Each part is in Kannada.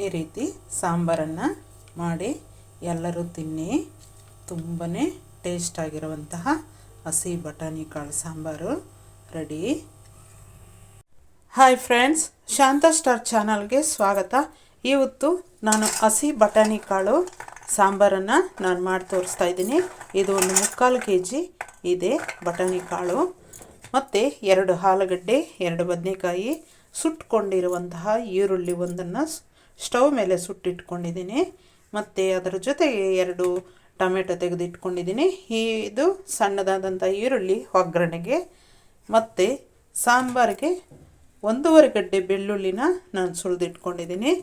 ಈ ರೀತಿ ಸಾಂಬಾರನ್ನು ಮಾಡಿ ಎಲ್ಲರೂ ತಿನ್ನಿ. ತುಂಬಾ ಟೇಸ್ಟ್ ಆಗಿರುವಂತಹ ಹಸಿ ಬಟಾಣಿ ಕಾಳು ಸಾಂಬಾರು ರೆಡಿ. ಹಾಯ್ ಫ್ರೆಂಡ್ಸ್, ಶಾಂತ ಸ್ಟಾರ್ ಚಾನಲ್ಗೆ ಸ್ವಾಗತ. ಇವತ್ತು ನಾನು ಹಸಿ ಬಟಾಣಿ ಕಾಳು ಸಾಂಬಾರನ್ನು ನಾನು ಮಾಡಿ ತೋರಿಸ್ತಾ ಇದ್ದೀನಿ. ಇದು ಒಂದು 3/4 kg ಇದೆ ಬಟಾಣಿ ಕಾಳು, ಮತ್ತು 2 ಆಲೂಗಡ್ಡೆ, 2 ಬದನೆಕಾಯಿ, ಸುಟ್ಕೊಂಡಿರುವಂತಹ ಈರುಳ್ಳಿ ಒಂದನ್ನು ಸ್ಟವ್ ಮೇಲೆ ಸುಟ್ಟಿಟ್ಕೊಂಡಿದ್ದೀನಿ, ಮತ್ತು ಅದರ ಜೊತೆಗೆ 2 ಟೊಮೆಟೊ ತೆಗೆದಿಟ್ಕೊಂಡಿದ್ದೀನಿ. ಇದು ಸಣ್ಣದಾದಂಥ ಈರುಳ್ಳಿ ಒಗ್ಗರಣೆಗೆ, ಮತ್ತು ಸಾಂಬಾರಿಗೆ 1.5 ಗಡ್ಡೆ ಬೆಳ್ಳುಳ್ಳಿನ ನಾನು ಸುಲಿದಿಟ್ಕೊಂಡಿದ್ದೀನಿ,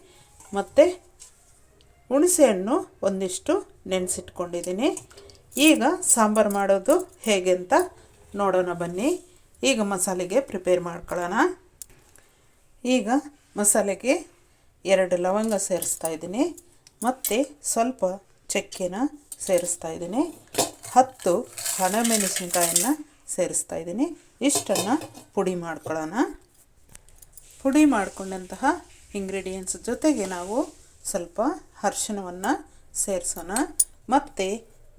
ಮತ್ತು ಹುಣಸೆಹಣ್ಣು ಒಂದಿಷ್ಟು ನೆನೆಸಿಟ್ಕೊಂಡಿದ್ದೀನಿ. ಈಗ ಸಾಂಬಾರು ಮಾಡೋದು ಹೇಗೆ ಅಂತ ನೋಡೋಣ ಬನ್ನಿ. ಈಗ ಮಸಾಲೆಗೆ ಪ್ರಿಪೇರ್ ಮಾಡ್ಕೊಳ್ಳೋಣ. ಈಗ ಮಸಾಲೆಗೆ 2 ಲವಂಗ ಸೇರಿಸ್ತಾ ಇದ್ದೀನಿ, ಮತ್ತು ಸ್ವಲ್ಪ ಚಕ್ಕೆನ ಸೇರಿಸ್ತಾ ಇದ್ದೀನಿ, 10 ಒಣಮೆಣಸಿನ್ಕಾಯನ್ನು ಸೇರಿಸ್ತಾ ಇದ್ದೀನಿ. ಇಷ್ಟನ್ನು ಪುಡಿ ಮಾಡ್ಕೊಳ್ಳೋಣ. ಪುಡಿ ಮಾಡಿಕೊಂಡಂತಹ ಇಂಗ್ರೀಡಿಯೆಂಟ್ಸ್ ಜೊತೆಗೆ ನಾವು ಸ್ವಲ್ಪ ಅರಿಶಿಣವನ್ನು ಸೇರಿಸೋಣ, ಮತ್ತು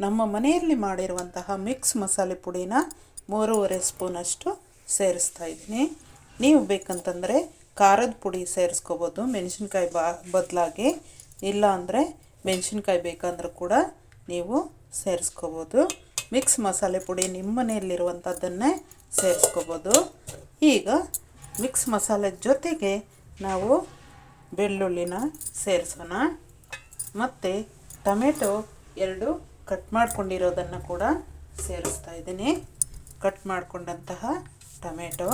ನಮ್ಮ ಮನೆಯಲ್ಲಿ ಮಾಡಿರುವಂತಹ ಮಿಕ್ಸ್ ಮಸಾಲೆ ಪುಡಿನ 3.5 ಸ್ಪೂನಷ್ಟು ಸೇರಿಸ್ತಾ ಇದ್ದೀನಿ. ನೀವು ಬೇಕಂತಂದರೆ ಖಾರದ ಪುಡಿ ಸೇರಿಸ್ಕೋಬೋದು ಮೆಣಸಿನ್ಕಾಯಿ ಬದಲಾಗಿ, ಇಲ್ಲ ಅಂದರೆ ಮೆಣಸಿನ್ಕಾಯಿ ಬೇಕಂದ್ರೂ ಕೂಡ ನೀವು ಸೇರಿಸ್ಕೋಬೋದು. ಮಿಕ್ಸ್ ಮಸಾಲೆ ಪುಡಿ ನಿಮ್ಮ ಮನೆಯಲ್ಲಿರುವಂಥದ್ದನ್ನೇ ಸೇರಿಸ್ಕೋಬೋದು. ಈಗ ಮಿಕ್ಸ್ ಮಸಾಲೆ ಜೊತೆಗೆ ನಾವು ಬೆಳ್ಳುಳ್ಳಿನ ಸೇರಿಸೋಣ, ಮತ್ತು ಟೊಮೆಟೊ 2 ಕಟ್ ಮಾಡ್ಕೊಂಡಿರೋದನ್ನು ಕೂಡ ಸೇರಿಸ್ತಾ ಇದ್ದೀನಿ. ಕಟ್ ಮಾಡಿಕೊಂಡಂತಹ ಟೊಮೆಟೊ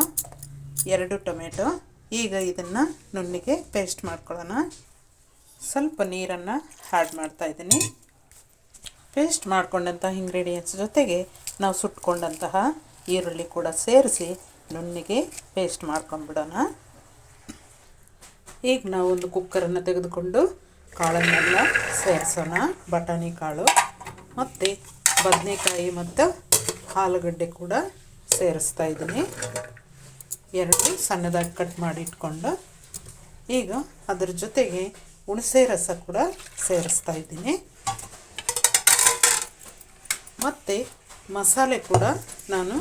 2 ಟೊಮೆಟೊ. ಈಗ ಇದನ್ನು ನುಣ್ಣಗೆ ಪೇಸ್ಟ್ ಮಾಡ್ಕೊಳ್ಳೋಣ. ಸ್ವಲ್ಪ ನೀರನ್ನು ಆ್ಯಡ್ ಮಾಡ್ತಾಯಿದ್ದೀನಿ. ಪೇಸ್ಟ್ ಮಾಡ್ಕೊಂಡಂತಹ ಇಂಗ್ರೀಡಿಯೆಂಟ್ಸ್ ಜೊತೆಗೆ ನಾವು ಸುಟ್ಕೊಂಡಂತಹ ಈರುಳ್ಳಿ ಕೂಡ ಸೇರಿಸಿ ನುಣ್ಣಗೆ ಪೇಸ್ಟ್ ಮಾಡ್ಕೊಂಡ್ಬಿಡೋಣ. ಈಗ ನಾವು ಒಂದು ಕುಕ್ಕರನ್ನು ತೆಗೆದುಕೊಂಡು ಕಾಳನ್ನೆಲ್ಲ ಸೇರಿಸೋಣ. ಬಟಾಣಿ ಕಾಳು ಮತ್ತು ಬದನೆಕಾಯಿ ಮತ್ತು ಆಲೂಗಡ್ಡೆ ಕೂಡ ಸೇರಿಸ್ತಾ ಇದ್ದೀನಿ. 2 ಸಣ್ಣದಾಗಿ ಕಟ್ ಮಾಡಿ ಇಟ್ಕೊಂಡು, ಈಗ ಅದರ ಜೊತೆಗೆ ಹುಣಸೆ ರಸ ಕೂಡ ಸೇರಿಸ್ತಾ ಇದ್ದೀನಿ, ಮತ್ತು ಮಸಾಲೆ ಕೂಡ ನಾನು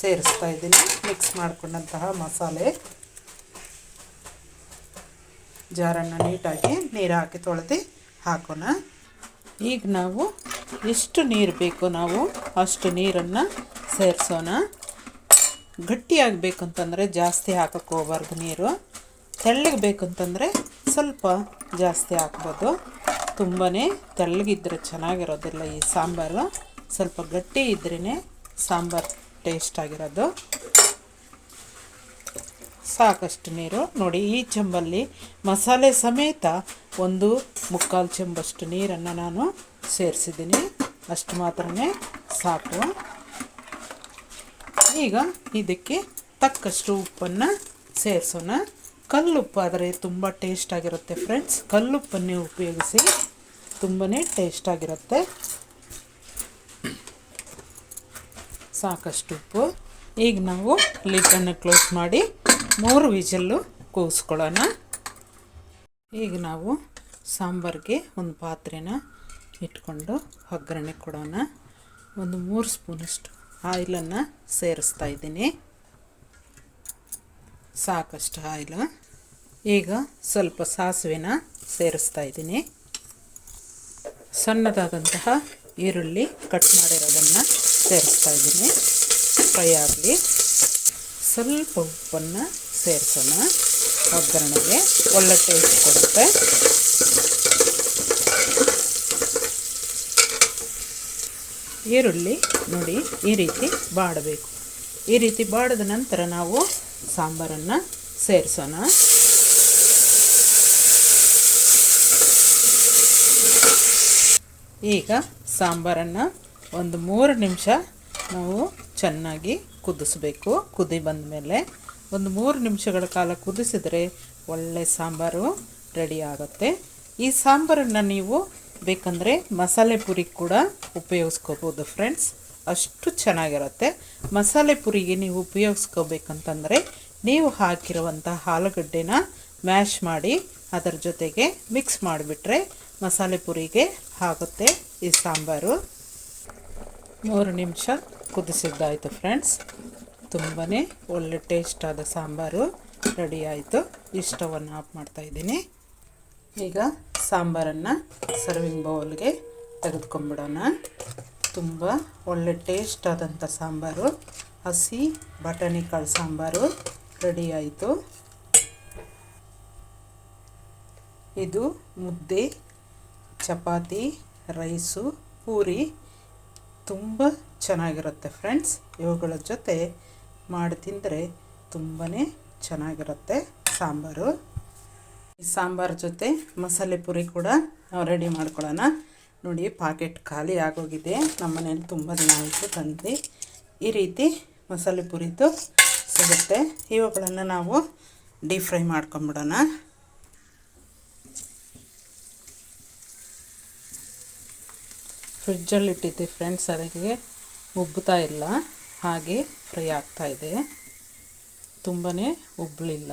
ಸೇರಿಸ್ತಾ ಇದ್ದೀನಿ. ಮಿಕ್ಸ್ ಮಾಡಿಕೊಂಡಂತಹ ಮಸಾಲೆ ಜಾರನ್ನು ನೀಟಾಗಿ ನೀರು ಹಾಕಿ ತೊಳೆದು ಹಾಕೋಣ. ಈಗ ನಾವು ಎಷ್ಟು ನೀರು ಬೇಕು ನಾವು ಅಷ್ಟು ನೀರನ್ನು ಸೇರಿಸೋಣ. ಗಟ್ಟಿಯಾಗಬೇಕಂತಂದರೆ ಜಾಸ್ತಿ ಹಾಕಕ್ಕೆ ಹೋಗಬಾರ್ದು ನೀರು, ತೆಳ್ಳಗೆ ಬೇಕಂತಂದರೆ ಸ್ವಲ್ಪ ಜಾಸ್ತಿ ಹಾಕ್ಬೋದು. ತುಂಬಾ ತೆಳ್ಳಗಿದ್ರೆ ಚೆನ್ನಾಗಿರೋದಿಲ್ಲ ಈ ಸಾಂಬಾರು, ಸ್ವಲ್ಪ ಗಟ್ಟಿ ಇದ್ರೇ ಸಾಂಬಾರು ಟೇಸ್ಟ್ ಆಗಿರೋದು. ಸಾಕಷ್ಟು ನೀರು ನೋಡಿ, ಈ ಚೆಂಬಲ್ಲಿ ಮಸಾಲೆ ಸಮೇತ 1/4 ಚೆಂಬಷ್ಟು ನೀರನ್ನು ನಾನು ಸೇರಿಸಿದ್ದೀನಿ. ಅಷ್ಟು ಮಾತ್ರನೇ ಸಾಕು. ಈಗ ಇದಕ್ಕೆ ತಕ್ಕಷ್ಟು ಉಪ್ಪನ್ನು ಸೇರಿಸೋಣ. ಕಲ್ಲುಪ್ಪು ಆದರೆ ತುಂಬ ಟೇಸ್ಟ್ ಆಗಿರುತ್ತೆ ಫ್ರೆಂಡ್ಸ್. ಕಲ್ಲುಪ್ಪನ್ನೇ ಉಪಯೋಗಿಸಿ, ತುಂಬಾ ಟೇಸ್ಟ್ ಆಗಿರುತ್ತೆ. ಸಾಕಷ್ಟು ಉಪ್ಪು. ಈಗ ನಾವು ಲಿಡ್ಡನ್ನು ಕ್ಲೋಸ್ ಮಾಡಿ 3 ವಿಷಲ್ಲು ಕೂಗಿಸ್ಕೊಳ್ಳೋಣ. ಈಗ ನಾವು ಸಾಂಬಾರಿಗೆ ಒಂದು ಪಾತ್ರೆನ ಇಟ್ಕೊಂಡು ಒಗ್ಗರಣೆ ಕೊಡೋಣ. ಒಂದು 3 ಸ್ಪೂನಷ್ಟು ಆಯಿಲನ್ನು ಸೇರಿಸ್ತಾ ಇದ್ದೀನಿ, ಸಾಕಷ್ಟು ಆಯಿಲು. ಈಗ ಸ್ವಲ್ಪ ಸಾಸಿವೆನ ಸೇರಿಸ್ತಾ ಇದ್ದೀನಿ. ಸಣ್ಣದಾದಂತಹ ಈರುಳ್ಳಿ ಕಟ್ ಮಾಡಿರೋದನ್ನು ಸೇರಿಸ್ತಾ ಇದ್ದೀನಿ, ಫ್ರೈ ಆಗಲಿ. ಸ್ವಲ್ಪ ಉಪ್ಪನ್ನು ಸೇರಿಸೋಣ, ಒಗ್ಗರಣೆಗೆ ಒಳ್ಳೆ ಟೇಸ್ಟ್ ಕೊಡುತ್ತೆ. ಈರುಳ್ಳಿ ನೋಡಿ ಈ ರೀತಿ ಬಾಡಬೇಕು. ಈ ರೀತಿ ಬಾಡಿದ ನಂತರ ನಾವು ಸಾಂಬಾರನ್ನು ಸೇರಿಸೋಣ. ಈಗ ಸಾಂಬಾರನ್ನು ಒಂದು 3 ನಿಮಿಷ ನಾವು ಚೆನ್ನಾಗಿ ಕುದಿಸ್ಬೇಕು. ಕುದಿ ಬಂದ ಮೇಲೆ ಒಂದು 3 ನಿಮಿಷಗಳ ಕಾಲ ಕುದಿಸಿದರೆ ಒಳ್ಳೆ ಸಾಂಬಾರು ರೆಡಿ ಆಗುತ್ತೆ. ಈ ಸಾಂಬಾರನ್ನು ನೀವು ಬೇಕಂದರೆ ಮಸಾಲೆ ಪುರಿ ಕೂಡ ಉಪಯೋಗಿಸ್ಕೋಬೋದು ಫ್ರೆಂಡ್ಸ್, ಅಷ್ಟು ಚೆನ್ನಾಗಿರುತ್ತೆ. ಮಸಾಲೆ ಪುರಿಗೆ ನೀವು ಉಪಯೋಗಿಸ್ಕೋಬೇಕಂತಂದರೆ ನೀವು ಹಾಕಿರುವಂಥ ಆಲೂಗಡ್ಡೆನ ಮ್ಯಾಶ್ ಮಾಡಿ ಅದರ ಜೊತೆಗೆ ಮಿಕ್ಸ್ ಮಾಡಿಬಿಟ್ರೆ ಮಸಾಲೆ ಪುರಿಗೆ ಆಗುತ್ತೆ ಈ ಸಾಂಬಾರು. 3 ನಿಮಿಷ ಕುದಿಸಿದ್ದಾಯಿತು ಫ್ರೆಂಡ್ಸ್. ತುಂಬಾ ಒಳ್ಳೆ ಟೇಸ್ಟಾದ ಸಾಂಬಾರು ರೆಡಿ ಆಯಿತು. ಸ್ಟವನ್ನು ಆಫ್ ಮಾಡ್ತಾಯಿದ್ದೀನಿ. ಈಗ ಸಾಂಬಾರನ್ನು ಸರ್ವಿಂಗ್ ಬೌಲ್ಗೆ ತೆಗೆದುಕೊಂಡ್ಬಿಡೋಣ. ತುಂಬ ಒಳ್ಳೆ ಟೇಸ್ಟ್ ಆದಂಥ ಸಾಂಬಾರು, ಹಸಿ ಬಟಾಣಿ ಕಾಳು ಸಾಂಬಾರು ರೆಡಿ ಆಯಿತು. ಇದು ಮುದ್ದೆ, ಚಪಾತಿ, ರೈಸು, ಪೂರಿ ತುಂಬ ಚೆನ್ನಾಗಿರುತ್ತೆ ಫ್ರೆಂಡ್ಸ್. ಇವುಗಳ ಜೊತೆ ಮಾಡಿ ತಿಂದರೆ ತುಂಬಾ ಚೆನ್ನಾಗಿರುತ್ತೆ ಸಾಂಬಾರು. ಈ ಸಾಂಬಾರು ಜೊತೆ ಮಸಾಲೆ ಪುರಿ ಕೂಡ ನಾವು ರೆಡಿ ಮಾಡ್ಕೊಳ್ಳೋಣ. ನೋಡಿ, ಪಾಕೆಟ್ ಖಾಲಿ ಆಗೋಗಿದೆ. ನಮ್ಮ ಮನೇಲಿ ತುಂಬ ದಿನ ಆಯಿತು ತಂದು. ಈ ರೀತಿ ಮಸಾಲೆ ಪುರಿದು ಸಿಗುತ್ತೆ. ಇವುಗಳನ್ನು ನಾವು ಡೀಪ್ ಫ್ರೈ ಮಾಡ್ಕೊಂಬಿಡೋಣ. ಫ್ರಿಜ್ಜಲ್ಲಿ ಇಟ್ಟಿದ್ದೆ ಫ್ರೆಂಡ್ಸ್, ಅದಕ್ಕೆ ಉಬ್ಬುತ್ತಾ ಇಲ್ಲ, ಹಾಗೆ ಫ್ರೈ ಆಗ್ತಾಯಿದೆ. ತುಂಬಾ ಉಬ್ಬಲಿಲ್ಲ.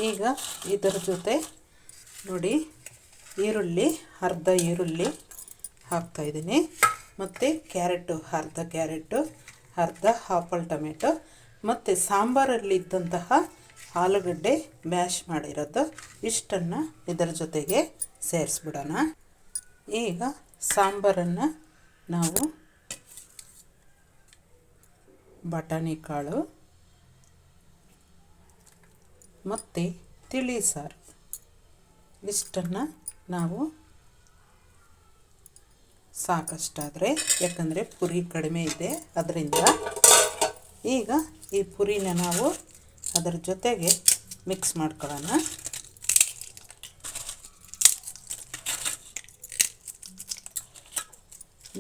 ಈಗ ಇದರ ಜೊತೆ ನೋಡಿ, ಅರ್ಧ ಈರುಳ್ಳಿ ಹಾಕ್ತಾಯಿದ್ದೀನಿ, ಮತ್ತು ಅರ್ಧ ಕ್ಯಾರೆಟು, ಅರ್ಧ ಆಪಲ್ ಟೊಮೆಟೊ, ಮತ್ತು ಸಾಂಬಾರಲ್ಲಿದ್ದಂತಹ ಆಲೂಗಡ್ಡೆ ಮ್ಯಾಶ್ ಮಾಡಿರೋದು ಇಷ್ಟನ್ನು ಇದರ ಜೊತೆಗೆ ಸೇರಿಸ್ಬಿಡೋಣ. ಈಗ ಸಾಂಬಾರನ್ನು ನಾವು ಬಟಾಣಿ ಕಾಳು ಮತ್ತು ತಿಳಿ ಸಾರು ಇಷ್ಟನ್ನು ನಾವು ಸಾಕಷ್ಟಾದರೆ, ಯಾಕಂದರೆ ಪುರಿ ಕಡಿಮೆ ಇದೆ ಅದರಿಂದ. ಈಗ ಈ ಪುರಿನ ನಾವು ಅದರ ಜೊತೆಗೆ ಮಿಕ್ಸ್ ಮಾಡ್ಕೊಳ್ಳೋಣ.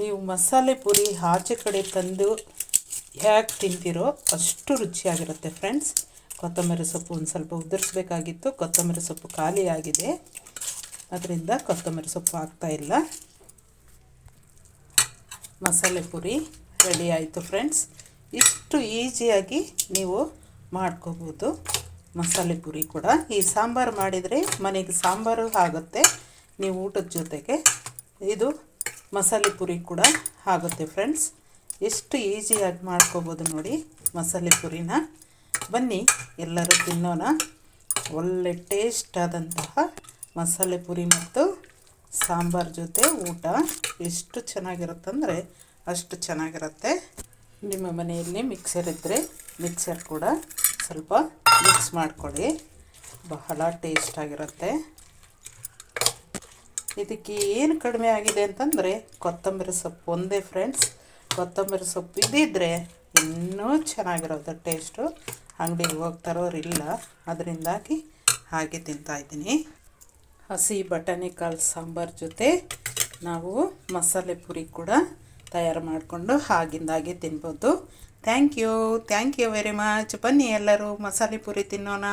ನೀವು ಮಸಾಲೆ ಪುರಿ ಆಚೆ ಕಡೆ ತಂದು ಹೇಗೆ ತಿಂತೀರೋ ಅಷ್ಟು ರುಚಿಯಾಗಿರುತ್ತೆ ಫ್ರೆಂಡ್ಸ್. ಕೊತ್ತಂಬರಿ ಸೊಪ್ಪು ಒಂದು ಸ್ವಲ್ಪ ಉದುರಿಸ್ಬೇಕಾಗಿತ್ತು. ಕೊತ್ತಂಬರಿ ಸೊಪ್ಪು ಖಾಲಿ ಆಗಿದೆ, ಅದರಿಂದ ಕೊತ್ತಂಬರಿ ಸೊಪ್ಪು ಹಾಕ್ತಾಯಿಲ್ಲ. ಮಸಾಲೆ ಪುರಿ ರೆಡಿ ಆಯಿತು ಫ್ರೆಂಡ್ಸ್. ಇಷ್ಟು ಈಸಿಯಾಗಿ ನೀವು ಮಾಡ್ಕೋಬೋದು ಮಸಾಲೆ ಪುರಿ ಕೂಡ. ಈ ಸಾಂಬಾರು ಮಾಡಿದರೆ ಮನೆಗೆ ಸಾಂಬಾರು ಆಗುತ್ತೆ, ನೀವು ಊಟದ ಜೊತೆಗೆ ಇದು ಮಸಾಲೆ ಪುರಿ ಕೂಡ ಆಗುತ್ತೆ ಫ್ರೆಂಡ್ಸ್. ಎಷ್ಟು ಈಸಿಯಾಗಿ ಮಾಡ್ಕೋಬೋದು ನೋಡಿ ಮಸಾಲೆ ಪುರಿನ. ಬನ್ನಿ ಎಲ್ಲರೂ ತಿನ್ನೋಣ. ಒಳ್ಳೆ ಟೇಸ್ಟ್ ಆದಂತಹ ಮಸಾಲೆ ಪುರಿ ಮತ್ತು ಸಾಂಬಾರು ಜೊತೆ ಊಟ ಎಷ್ಟು ಚೆನ್ನಾಗಿರುತ್ತಂದರೆ ಅಷ್ಟು ಚೆನ್ನಾಗಿರುತ್ತೆ. ನಿಮ್ಮ ಮನೆಯಲ್ಲಿ ಮಿಕ್ಸರ್ ಇದ್ದರೆ ಮಿಕ್ಸರ್ ಕೂಡ ಸ್ವಲ್ಪ ಮಿಕ್ಸ್ ಮಾಡ್ಕೊಳ್ಳಿ, ಬಹಳ ಟೇಸ್ಟಾಗಿರುತ್ತೆ. ಇದಕ್ಕೆ ಏನು ಕಡಿಮೆ ಆಗಿದೆ ಅಂತಂದರೆ ಕೊತ್ತಂಬರಿ ಸೊಪ್ಪು ಒಂದೇ ಫ್ರೆಂಡ್ಸ್. ಕೊತ್ತಂಬರಿ ಸೊಪ್ಪು ಇದ್ದಿದ್ದರೆ ಇನ್ನೂ ಚೆನ್ನಾಗಿರೋದು ಟೇಸ್ಟು. ಅಂಗಡಿಗೆ ಹೋಗ್ತಾರೋರಿಲ್ಲ, ಅದರಿಂದಾಗಿ ಹಾಗೆ ತಿಂತಾಯಿದ್ದೀನಿ. ಹಸಿ ಬಟಾಣಿ ಕಾಳು ಸಾಂಬಾರು ಜೊತೆ ನಾವು ಮಸಾಲೆ ಪುರಿ ಕೂಡ ತಯಾರು ಮಾಡಿಕೊಂಡು ಆಗಿಂದಾಗೆ ತಿನ್ಬೋದು. Thank you very much. ಬನ್ನಿ ಎಲ್ಲರೂ ಮಸಾಲೆ ಪುರಿ ತಿನ್ನೋಣ.